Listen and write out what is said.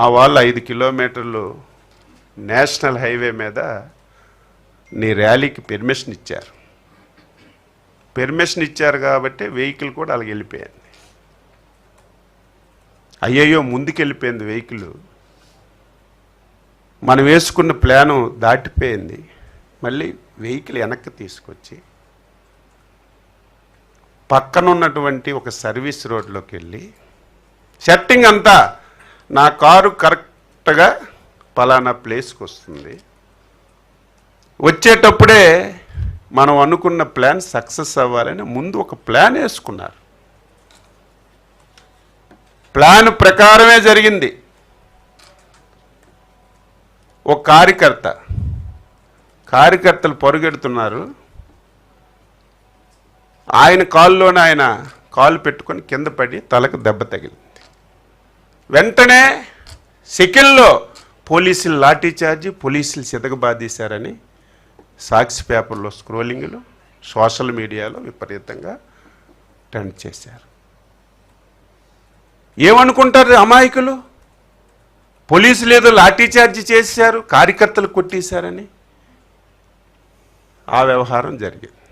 ఆ వాళ్ళు 5 కిలోమీటర్లు నేషనల్ హైవే మీద నీ ర్యాలీకి పెర్మిషన్ ఇచ్చారు. పెర్మిషన్ ఇచ్చారు కాబట్టి వెహికల్ కూడా అలాగ వెళ్ళిపోయింది. అయ్యయ్యో ముందుకెళ్ళిపోయింది వెహికల్, మనం వేసుకున్న ప్లాను దాటిపోయింది. మళ్ళీ వెహికల్ వెనక్కి తీసుకొచ్చి పక్కనున్నటువంటి ఒక సర్వీస్ రోడ్లోకి వెళ్ళి సెట్టింగ్ అంతా నా కారు కరెక్ట్గా పలానా ప్లేస్కి వస్తుంది, వచ్చేటప్పుడే మనం అనుకున్న ప్లాన్ సక్సెస్ అవ్వాలని ముందు ఒక ప్లాన్ వేసుకున్నారు. ప్లాన్ ప్రకారమే జరిగింది. ఒక కార్యకర్తలు పరుగెడుతున్నారు, ఆయన కాల్లోనే ఆయన కాలు పెట్టుకొని కింద పడి తలకు దెబ్బ తగిలింది. వెంటనే సెకండ్లో పోలీసులు లాఠీ చార్జి, పోలీసులు సితకబాదీశారని సాక్షి పేపర్లో స్క్రోలింగ్లు, సోషల్ మీడియాలో విపరీతంగా ట్రెండ్ చేశారు. ఏమనుకుంటారు అమాయకులు? పోలీసులు ఏదో లాఠీ చార్జి చేశారు, కార్యకర్తలు కొట్టేశారని ఆ వ్యవహారం జరిగింది.